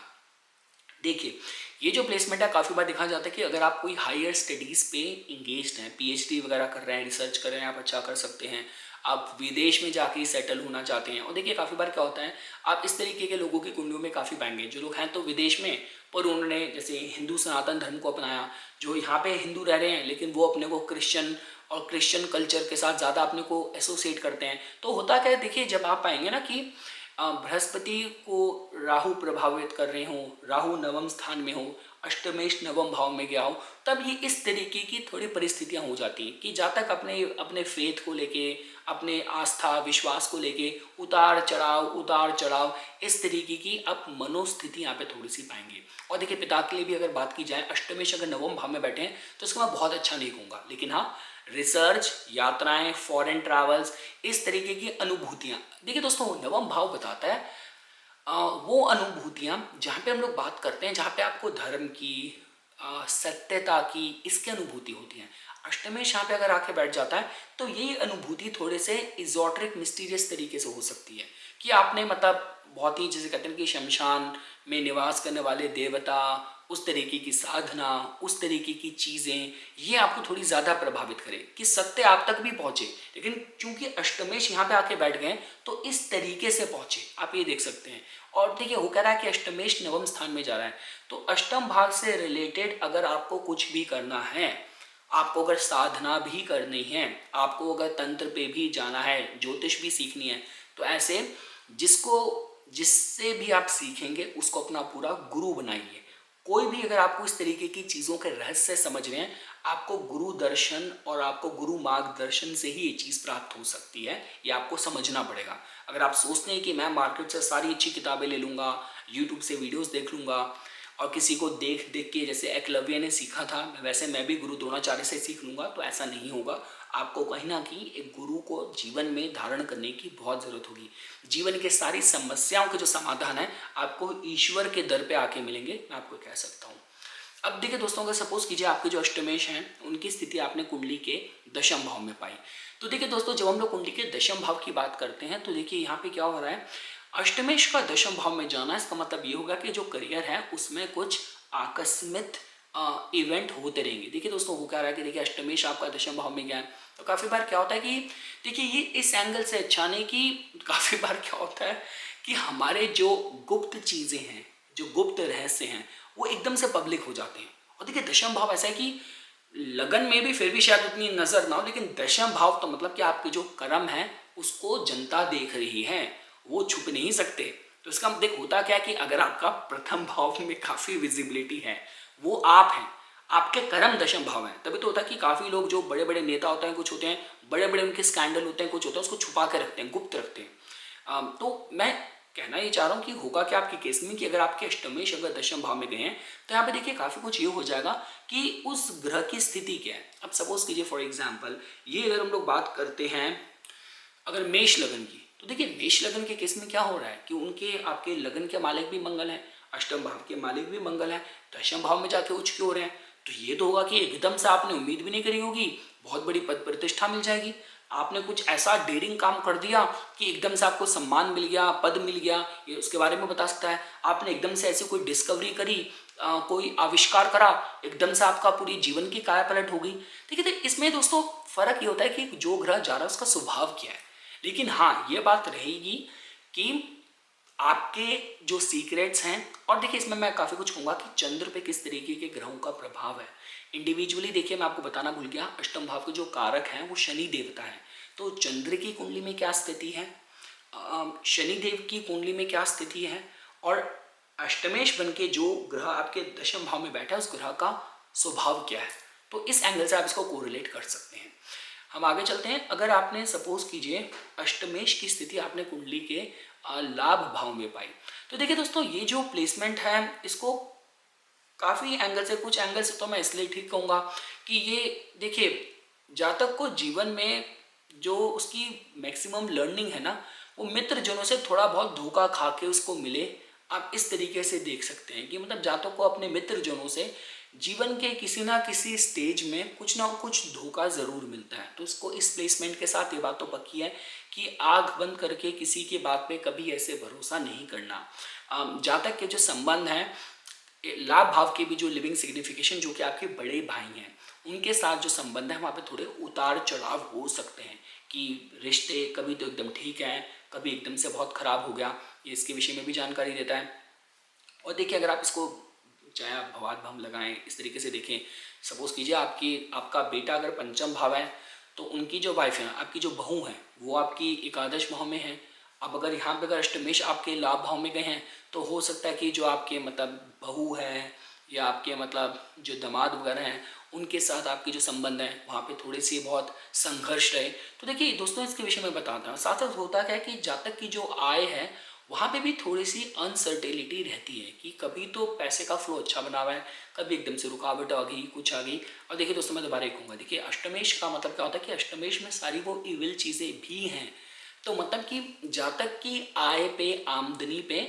देखिए ये जो प्लेसमेंट है, काफ़ी बार देखा जाता है कि अगर आप कोई हायर स्टडीज़ पे इंगेज्ड हैं, पीएचडी वगैरह कर रहे हैं, रिसर्च कर रहे हैं, आप अच्छा कर सकते हैं, आप विदेश में जाके सेटल होना चाहते हैं। और देखिए काफ़ी बार क्या होता है, आप इस तरीके के लोगों की कुंडलियों में काफ़ी पाएंगे, जो लोग हैं तो विदेश में, पर उन्होंने जैसे हिंदू सनातन धर्म को अपनाया, जो यहाँ पे हिंदू रह रहे हैं लेकिन वो अपने को क्रिश्चियन और क्रिश्चियन कल्चर के साथ ज़्यादा अपने को एसोसिएट करते हैं। तो होता क्या है, देखिए जब आप पाएंगे ना कि बृहस्पति को राहु प्रभावित कर रहे हो, राहु नवम स्थान में हो, अष्टमेश नवम भाव में गया हो, तब ये इस तरीके की थोड़ी परिस्थितियां हो जाती हैं कि जहाँ तक अपने अपने फेथ को लेके, अपने आस्था विश्वास को लेके उतार चढ़ाव इस तरीके की आप मनोस्थिति यहाँ पे थोड़ी सी पाएंगे। और देखिए पिता के लिए भी अगर बात की जाए, अष्टमेश अगर नवम भाव में बैठे हैं तो इसको मैं बहुत अच्छा नहीं कहूँगा, लेकिन हाँ रिसर्च, यात्राएं, फॉरेन ट्रैवल्स, इस तरीके की अनुभूतियाँ, देखिए दोस्तों नवम भाव बताता है वो अनुभूतियाँ जहाँ पे हम लोग बात करते हैं, जहाँ पे आपको धर्म की, सत्यता की, इसकी अनुभूति होती है। अष्टमेश यहाँ पे अगर आके बैठ जाता है तो ये अनुभूति थोड़े से इजोट्रिक मिस्टीरियस तरीके से हो सकती है, कि आपने मतलब बहुत ही जैसे कहते हैं कि शमशान में निवास करने वाले देवता, उस तरीके की साधना, उस तरीके की चीज़ें, ये आपको थोड़ी ज़्यादा प्रभावित करे कि सत्य आप तक भी पहुँचे। लेकिन चूंकि अष्टमेश यहाँ पे आके बैठ गए तो इस तरीके से पहुँचे, आप ये देख सकते हैं। और देखिए वो कह रहा है कि अष्टमेश नवम स्थान में जा रहा है, तो अष्टम भाव से रिलेटेड अगर आपको कुछ भी करना है, आपको अगर साधना भी करनी है, आपको अगर तंत्र पे भी जाना है, ज्योतिष भी सीखनी है, तो ऐसे जिससे भी आप सीखेंगे उसको अपना पूरा गुरु बनाइए। कोई भी अगर आपको इस तरीके की चीज़ों के रहस्य समझ रहे हैं, आपको गुरु दर्शन और आपको गुरु मार्गदर्शन से ही ये चीज़ प्राप्त हो सकती है, ये आपको समझना पड़ेगा। अगर आप सोचते हैं कि मैं मार्केट से सारी अच्छी किताबें ले लूँगा, यूट्यूब से वीडियोस देख लूँगा, और किसी को देख देख के जैसे एकलव्य ने सीखा था वैसे मैं भी गुरु द्रोणाचार्य से सीख लूँगा, तो ऐसा नहीं होगा। आपको कहीं ना कहीं एक गुरु को जीवन में धारण करने की बहुत ज़रूरत होगी। जीवन के सारी समस्याओं के जो समाधान है आपको ईश्वर के दर पे आके मिलेंगे, मैं आपको कह सकता हूँ। अब देखिए दोस्तों, अगर सपोज कीजिए आपके जो अष्टमेश हैं उनकी स्थिति आपने कुंडली के दशम भाव में पाई, तो देखिए दोस्तों जब हम लोग कुंडली के दशम भाव की बात करते हैं तो देखिए यहाँ पे क्या हो रहा है, अष्टमेश का दशम भाव में जाना, इसका मतलब ये होगा कि जो करियर है उसमें कुछ आकस्मिक इवेंट होते रहेंगे। देखिए दोस्तों वो क्या रहा है कि देखिए अष्टमेश आपका दशम भाव में गया है, तो काफ़ी बार क्या होता है कि देखिए ये इस एंगल से अच्छा नहीं कि काफ़ी बार क्या होता है कि हमारे जो गुप्त चीज़ें हैं, जो गुप्त रहस्य हैं, वो एकदम से पब्लिक हो जाते हैं। और देखिए दशम भाव ऐसा है कि लगन में भी फिर भी शायद उतनी नजर ना हो, लेकिन दशम भाव तो मतलब कि आपके जो कर्म है उसको जनता देख रही है, वो छुप नहीं सकते। तो इसका देख होता क्या है कि अगर आपका प्रथम भाव में काफी विजिबिलिटी है, वो आप हैं, आपके कर्म दशम भाव हैं, तभी तो होता है कि काफी लोग जो बड़े बड़े नेता होते हैं, कुछ होते हैं बड़े बड़े उनके स्कैंडल होते हैं, कुछ होता है उसको छुपा के रखते हैं, गुप्त रखते हैं। तो मैं कहना ये चाह रहा हूँ कि होगा क्या आपके केस में कि अगर आपके अष्टमेश अगर दशम भाव में गए हैं तो यहाँ पे देखिए काफ़ी कुछ ये हो जाएगा कि उस ग्रह की स्थिति क्या है। अब सपोज कीजिए फॉर एग्जांपल ये अगर हम लोग बात करते हैं अगर मेष लगन की, तो देखिए मेष लगन के केस में क्या हो रहा है कि उनके आपके लगन के मालिक भी मंगल है, अष्टम भाव के मालिक भी मंगल है, दशम भाव में जाके उच्च क्यों हो रहे हैं। तो ये तो होगा कि एकदम से आपने उम्मीद भी नहीं करी होगी, बहुत बड़ी पद प्रतिष्ठा मिल जाएगी, आपने कुछ ऐसा डेयरिंग काम कर दिया कि एकदम से आपको सम्मान मिल गया, पद मिल गया, ये उसके बारे में बता सकता है। आपने एकदम से ऐसी कोई डिस्कवरी करी, कोई आविष्कार करा, एकदम से आपका पूरी जीवन की काया पलट हो गई। ठीक है, तो इसमें दोस्तों फर्क ये होता है कि जो ग्रह जा रहा है उसका स्वभाव क्या है। लेकिन हाँ ये बात रहेगी कि आपके जो सीक्रेट्स हैं, और देखिए इसमें मैं काफ़ी कुछ कहूँगा कि चंद्र पे किस तरीके के ग्रहों का प्रभाव है इंडिविजुअली। देखिए मैं आपको बताना भूल गया, अष्टम भाव के जो कारक हैं वो शनि देवता है। तो चंद्र की कुंडली में क्या स्थिति है, शनि देव की कुंडली में क्या स्थिति है, और अष्टमेश बन के जो ग्रह आपके दशम भाव में बैठा है उस ग्रह का स्वभाव क्या है, तो इस एंगल से आप इसको कोरिलेट कर सकते हैं। हम आगे चलते हैं। अगर आपने सपोज कीजिए अष्टमेश की स्थिति आपने कुंडली के लाभ भाव में पाई, तो देखिए दोस्तों ये जो प्लेसमेंट है इसको काफ़ी एंगल से, कुछ एंगल से तो मैं इसलिए ठीक कहूँगा कि ये देखिए जातक को जीवन में जो उसकी मैक्सिमम लर्निंग है ना, वो मित्र जनों से थोड़ा बहुत धोखा खा के उसको मिले। आप इस तरीके से देख सकते हैं कि मतलब जातक को अपने मित्र जनों से जीवन के किसी ना किसी स्टेज में कुछ ना कुछ धोखा ज़रूर मिलता है। तो उसको इस प्लेसमेंट के साथ ये बात तो पक्की है कि आँख बंद करके किसी की बात पे कभी ऐसे भरोसा नहीं करना। जातक के जो संबंध हैं, लाभ भाव के भी जो लिविंग सिग्निफिकेशन जो कि आपके बड़े भाई हैं उनके साथ जो संबंध है वहाँ पे थोड़े उतार चढ़ाव हो सकते हैं कि रिश्ते कभी तो एकदम ठीक हैं, कभी एकदम से बहुत ख़राब हो गया, ये इसके विषय में भी जानकारी देता है। और देखिए अगर आप इसको चाहे आप भवाद भम लगाएं, इस तरीके से देखें, सपोज कीजिए आपका बेटा अगर पंचम भाव है तो उनकी जो वाइफ है, आपकी जो बहू है वो आपकी एकादश भाव में है। अब अगर यहाँ पे अगर अष्टमेश आपके लाभ भाव में गए हैं तो हो सकता है कि जो आपके मतलब बहू है या आपके मतलब जो दामाद वगैरह हैं उनके साथ आपके जो संबंध हैं वहाँ पे थोड़ी सी बहुत संघर्ष रहे। तो देखिए दोस्तों इसके विषय में बताता हूँ। साथ साथ होता क्या है कि जातक की जो आय है वहाँ पे भी थोड़ी सी अनसर्टेनिटी रहती है कि कभी तो पैसे का फ्लो अच्छा बना हुआ है, कभी एकदम से रुकावट आ गई, कुछ आ गई। और देखिए दोस्तों मैं दोबारा कहूँगा, देखिए अष्टमेश का मतलब क्या होता है कि अष्टमेश में सारी वो इविल चीज़ें भी हैं। तो मतलब कि जातक की आय पे, आमदनी पे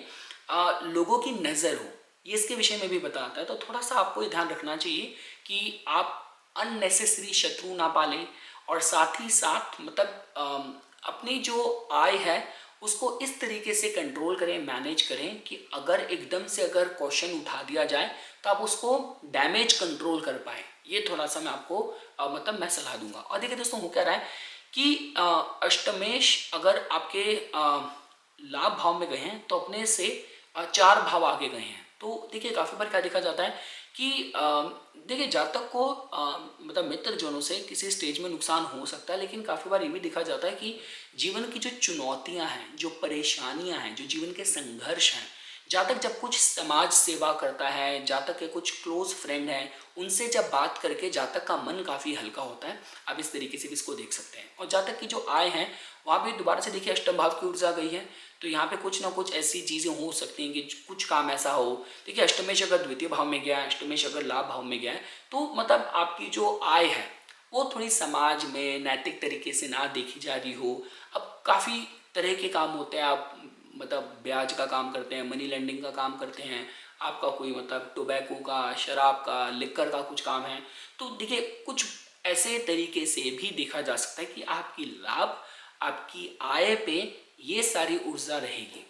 लोगों की नज़र हो, ये इसके विषय में भी बताता है। तो थोड़ा सा आपको ये ध्यान रखना चाहिए कि आप अननेसेसरी शत्रु ना पालें, और साथ ही साथ मतलब अपनी जो आय है उसको इस तरीके से कंट्रोल करें, मैनेज करें कि अगर एकदम से अगर क्वेश्चन उठा दिया जाए तो आप उसको डैमेज कंट्रोल कर पाए। ये थोड़ा सा मैं आपको मतलब मैं सलाह दूंगा। और देखिए दोस्तों हो क्या रहा है कि अष्टमेश अगर आपके लाभ भाव में गए हैं तो अपने से 4 भाव आगे गए हैं। तो देखिए काफ़ी बार क्या देखा जाता है कि देखिए जातक को मतलब मित्र जनों से किसी स्टेज में नुकसान हो सकता है, लेकिन काफ़ी बार ये भी देखा जाता है कि जीवन की जो चुनौतियां हैं, जो परेशानियां हैं, जो जीवन के संघर्ष हैं, जातक जब कुछ समाज सेवा करता है, जातक के कुछ क्लोज फ्रेंड हैं, उनसे जब बात करके जातक का मन काफ़ी हल्का होता है। आप इस तरीके से भी इसको देख सकते हैं। और जातक की जो आय है वहाँ भी दोबारा से देखिए अष्टम भाव की ऊर्जा गई है, तो यहाँ पे कुछ ना कुछ ऐसी चीज़ें हो सकती हैं कि कुछ काम ऐसा हो। देखिए अष्टमेश अगर द्वितीय भाव में गया है, अष्टमेश अगर लाभ भाव में गया है, तो मतलब आपकी जो आय है वो थोड़ी समाज में नैतिक तरीके से ना देखी जा रही हो। अब काफ़ी तरह के काम होते हैं, आप मतलब ब्याज का काम करते हैं, मनी लेंडिंग का काम करते हैं, आपका कोई मतलब टोबैको का, शराब का, लिकर का कुछ काम है। तो देखिए कुछ ऐसे तरीके से भी देखा जा सकता है कि आपकी लाभ, आपकी आय पे ये सारी ऊर्जा रहेगी।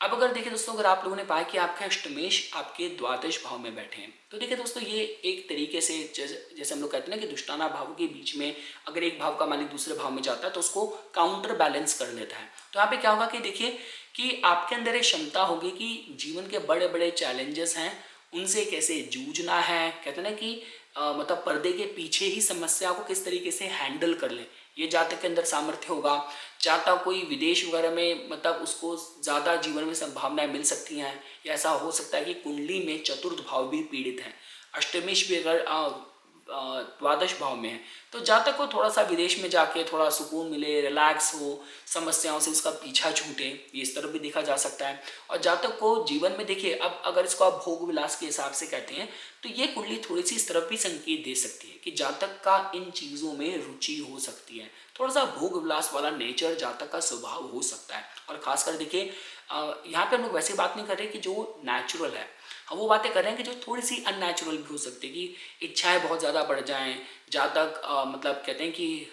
अब अगर देखिए दोस्तों, अगर आप लोगों ने पाया कि आपके अष्टमेश आपके द्वादश भाव में बैठे हैं, तो देखिए दोस्तों ये एक तरीके से जैसे हम लोग कहते हैं ना कि दुष्टाना भाव के बीच में अगर एक भाव का मालिक दूसरे भाव में जाता है तो उसको काउंटर बैलेंस कर लेता है। तो यहाँ पे क्या होगा कि देखिए कि आपके अंदर एक क्षमता होगी कि जीवन के बड़े बड़े चैलेंजेस हैं उनसे कैसे जूझना है, कहते हैं ना कि मतलब पर्दे के पीछे ही समस्या को किस तरीके से हैंडल कर ले, ये जातक के अंदर सामर्थ्य होगा। जातक कोई विदेश वगैरह में मतलब उसको ज़्यादा जीवन में संभावनाएं मिल सकती हैं, या ऐसा हो सकता है कि कुंडली में चतुर्थ भाव भी पीड़ित है, अष्टमेश भी अगर द्वादश भाव में है, तो जातक को थोड़ा सा विदेश में जाके थोड़ा सुकून मिले, रिलैक्स हो, समस्याओं से उसका पीछा छूटे, ये इस तरफ भी देखा जा सकता है। और जातक को जीवन में देखिए, अब अगर इसको आप भोग विलास के हिसाब से कहते हैं तो ये कुंडली थोड़ी सी इस तरफ भी संकेत दे सकती है कि जातक का इन चीज़ों में रुचि हो सकती है, थोड़ा सा भोग विलास वाला नेचर जातक का स्वभाव हो सकता है। और खासकर देखिए यहाँ पे हम लोग वैसे बात नहीं कर रहे कि जो नेचुरल है, हम वो बातें कर रहे हैं कि जो थोड़ी सी अननेचुरल भी हो सकती है, कि इच्छाएं बहुत ज़्यादा बढ़ जाएं, जातक मतलब कहते हैं कि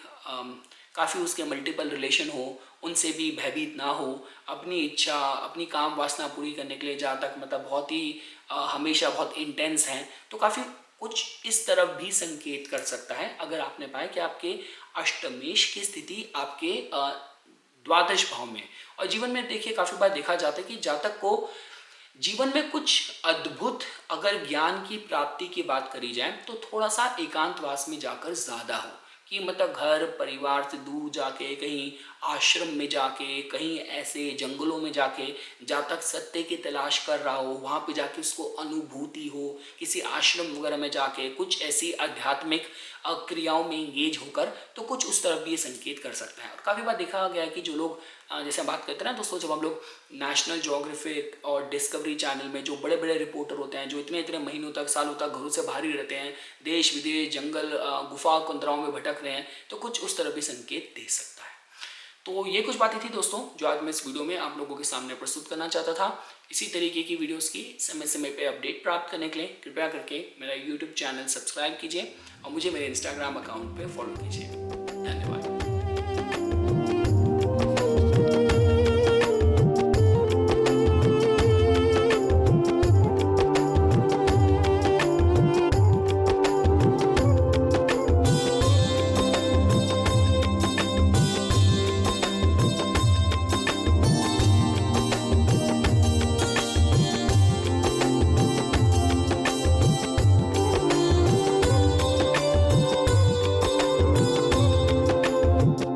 काफ़ी उसके मल्टीपल रिलेशन हो, उनसे भी भयभीत ना हो, अपनी इच्छा अपनी काम वासना पूरी करने के लिए जातक मतलब बहुत ही हमेशा बहुत इंटेंस हैं, तो काफ़ी कुछ इस तरफ भी संकेत कर सकता है अगर आपने पाया कि आपके अष्टमेश की स्थिति आपके द्वादश भाव में। और जीवन में देखिए काफ़ी बार देखा जाता है कि जातक को जीवन में कुछ अद्भुत अगर ज्ञान की प्राप्ति की बात करी जाए तो थोड़ा सा एकांतवास में जाकर ज़्यादा हो, कि मतलब घर परिवार से दूर जाके कहीं आश्रम में जाके कहीं ऐसे जंगलों में जाके जहाँ तक सत्य की तलाश कर रहा हो, वहाँ पे जाके उसको अनुभूति हो, किसी आश्रम वगैरह में जाके कुछ ऐसी आध्यात्मिक क्रियाओं में इंगेज होकर, तो कुछ उस तरफ भी ये संकेत कर सकता है। और काफ़ी बार देखा गया है कि जो लोग जैसे हम बात करते हैं ना दोस्तों, जब हम लोग नेशनल ज्योग्राफिक और डिस्कवरी चैनल में जो बड़े बड़े रिपोर्टर होते हैं, जो इतने इतने महीनों तक सालों तक घरों से बाहर ही रहते हैं, देश विदेश जंगल गुफा कुंदराओं में भटक रहे हैं, तो कुछ उस तरह भी संकेत दे सकता है। तो ये कुछ बातें थी दोस्तों जो आज मैं इस वीडियो में आप लोगों के सामने प्रस्तुत करना चाहता था। इसी तरीके की वीडियोस की समय समय पे अपडेट प्राप्त करने के लिए कृपया करके मेरा यूट्यूब चैनल सब्सक्राइब कीजिए और मुझे मेरे इंस्टाग्राम अकाउंट पे फॉलो कीजिए।